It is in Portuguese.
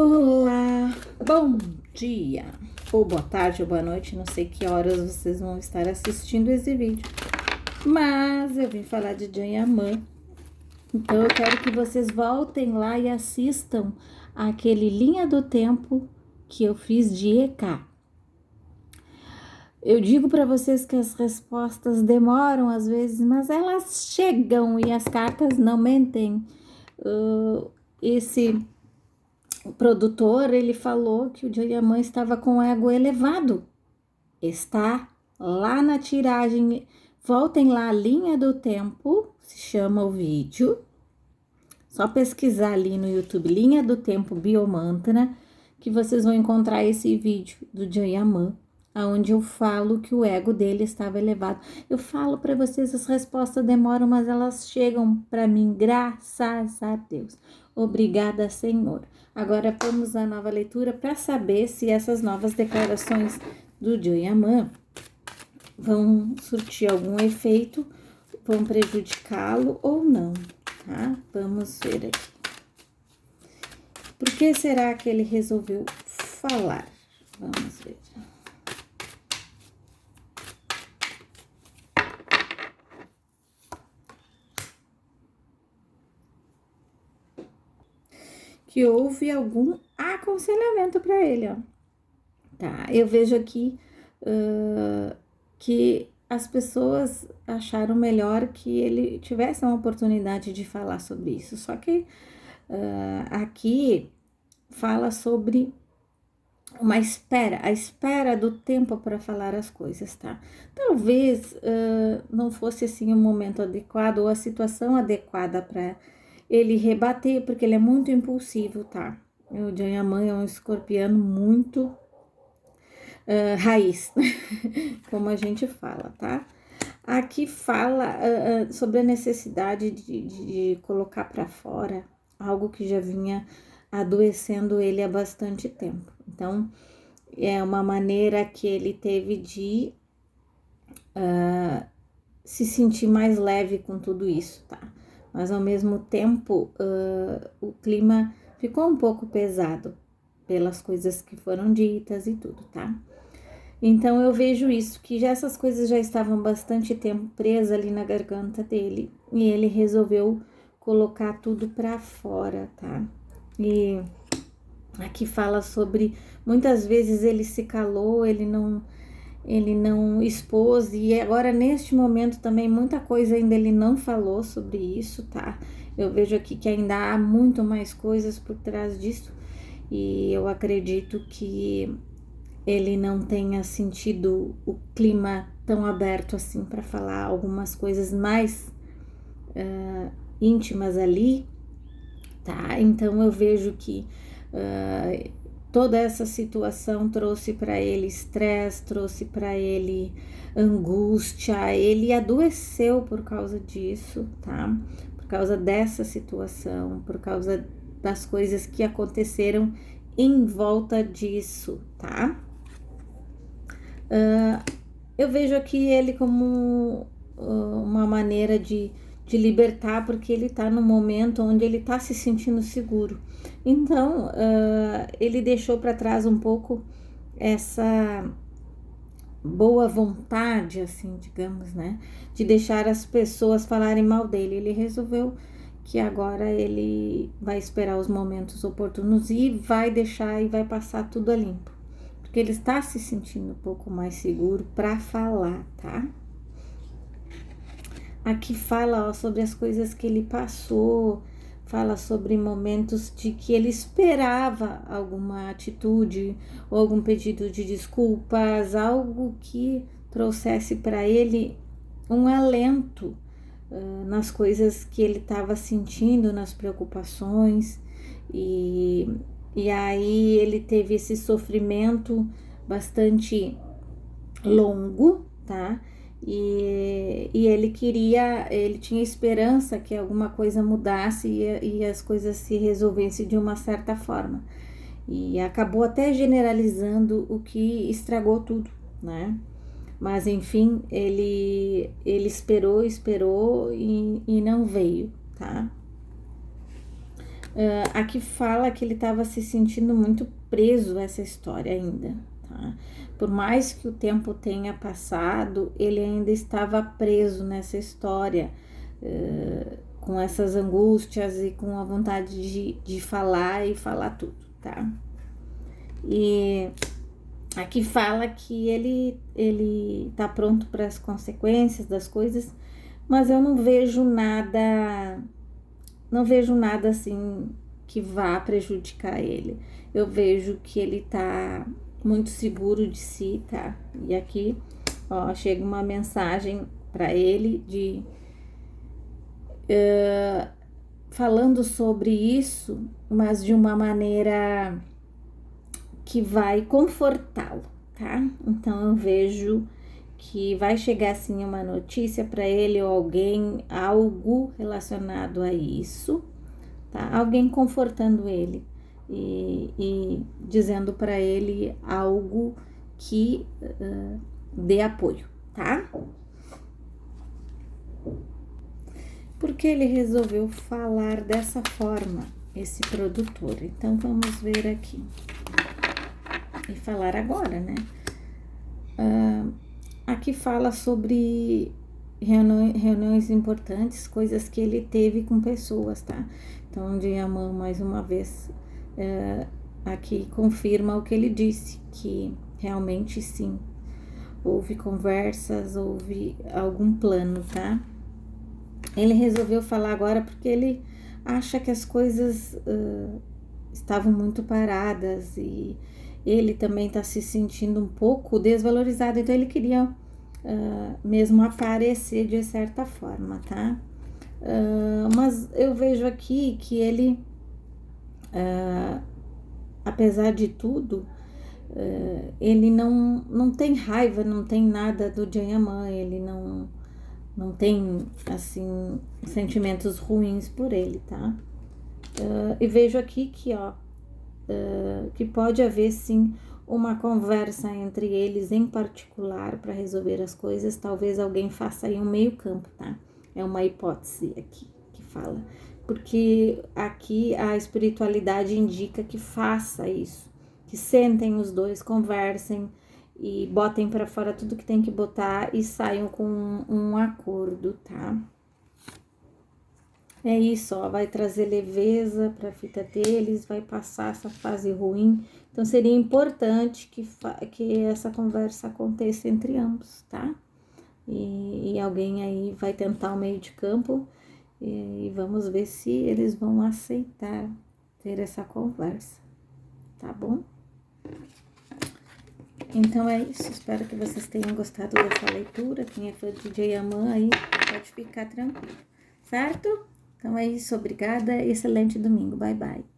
Olá, bom dia, ou boa tarde, ou boa noite, não sei que horas vocês vão estar assistindo esse vídeo, mas eu vim falar de Jayamã, então eu quero que vocês voltem lá e assistam aquele Linha do Tempo que eu fiz de EK. Eu digo para vocês que as respostas demoram às vezes, mas elas chegam e as cartas não mentem. Esse produtor, ele falou que o Jayamã estava com o ego elevado. Está lá na tiragem. Voltem lá, Linha do Tempo, se chama o vídeo. Só pesquisar ali no YouTube, Linha do Tempo Biomantra, que vocês vão encontrar esse vídeo do Jayamã, onde eu falo que o ego dele estava elevado. Eu falo para vocês, as respostas demoram, mas elas chegam para mim, graças a Deus. Obrigada, Senhor. Agora vamos à nova leitura para saber se essas novas declarações do Jayamã vão surtir algum efeito, vão prejudicá-lo ou não, tá? Vamos ver aqui. Por que será que ele resolveu falar? Vamos ver. Que houve algum aconselhamento para ele, ó. Tá, eu vejo aqui que as pessoas acharam melhor que ele tivesse uma oportunidade de falar sobre isso. Só que aqui fala sobre uma espera, a espera do tempo para falar as coisas, tá? Talvez não fosse assim o momento adequado ou a situação adequada para ele rebater, porque ele é muito impulsivo, tá? O Jayamã é um escorpiano muito raiz, como a gente fala, tá? Aqui fala sobre a necessidade de colocar para fora algo que já vinha adoecendo ele há bastante tempo. Então, é uma maneira que ele teve de se sentir mais leve com tudo isso, tá? Mas ao mesmo tempo, o clima ficou um pouco pesado pelas coisas que foram ditas e tudo, tá? Então eu vejo isso, que já essas coisas já estavam bastante tempo presas ali na garganta dele e ele resolveu colocar tudo para fora, tá? E aqui fala sobre muitas vezes ele se calou, ele não expôs, e agora neste momento também muita coisa ainda ele não falou sobre isso, tá? Eu vejo aqui que ainda há muito mais coisas por trás disso e eu acredito que ele não tenha sentido o clima tão aberto assim para falar algumas coisas mais íntimas ali, tá? Então eu vejo que toda essa situação trouxe para ele estresse, trouxe para ele angústia, ele adoeceu por causa disso, tá? Por causa dessa situação, por causa das coisas que aconteceram em volta disso, tá? Eu vejo aqui ele como uma maneira de libertar, porque ele tá no momento onde ele tá se sentindo seguro. Então, ele deixou para trás um pouco essa boa vontade, assim, digamos, né? De deixar as pessoas falarem mal dele. Ele resolveu que agora ele vai esperar os momentos oportunos e vai deixar e vai passar tudo a limpo. Porque ele está se sentindo um pouco mais seguro para falar, tá? Aqui fala sobre as coisas que ele passou, fala sobre momentos de que ele esperava alguma atitude ou algum pedido de desculpas, algo que trouxesse para ele um alento nas coisas que ele estava sentindo, nas preocupações, e aí ele teve esse sofrimento bastante longo, tá? E ele tinha esperança que alguma coisa mudasse e as coisas se resolvessem de uma certa forma. E acabou até generalizando o que estragou tudo, né? Mas enfim, ele esperou e não veio, tá? Aqui fala que ele estava se sentindo muito preso a essa história ainda, tá? Por mais que o tempo tenha passado, ele ainda estava preso nessa história, com essas angústias e com a vontade de falar e falar tudo, tá? E aqui fala que ele tá pronto para as consequências das coisas, mas eu não vejo nada assim que vá prejudicar ele. Eu vejo que ele tá muito seguro de si, tá? E aqui, ó, chega uma mensagem para ele de falando sobre isso, mas de uma maneira que vai confortá-lo, tá? Então eu vejo que vai chegar assim uma notícia para ele ou alguém, algo relacionado a isso, tá? Alguém confortando ele e dizendo para ele algo que dê apoio, tá? Porque ele resolveu falar dessa forma, esse produtor. Então vamos ver aqui e falar agora, né? Aqui fala sobre reuniões importantes, coisas que ele teve com pessoas, tá? Então, Diamant, mais uma vez, aqui confirma o que ele disse, que realmente sim, houve conversas, houve algum plano, tá? Ele resolveu falar agora porque ele acha que as coisas estavam muito paradas e ele também está se sentindo um pouco desvalorizado, então ele queria mesmo aparecer de certa forma, tá? Mas eu vejo aqui que ele, apesar de tudo, ele não tem raiva, não tem nada do Diamant, ele não tem, assim, sentimentos ruins por ele, tá? E vejo aqui que, ó, que pode haver, sim, uma conversa entre eles em particular para resolver as coisas. Talvez alguém faça aí um meio campo, tá? É uma hipótese aqui que fala. Porque aqui a espiritualidade indica que faça isso. Que sentem os dois, conversem e botem para fora tudo que tem que botar e saiam com um acordo, tá? É isso, ó, vai trazer leveza para a vida deles, vai passar essa fase ruim. Então, seria importante que essa conversa aconteça entre ambos, tá? E alguém aí vai tentar o meio de campo e vamos ver se eles vão aceitar ter essa conversa, tá bom? Então é isso, espero que vocês tenham gostado dessa leitura. Quem é fã de Diamant aí pode ficar tranquilo, certo? Então é isso, obrigada e excelente domingo. Bye, bye.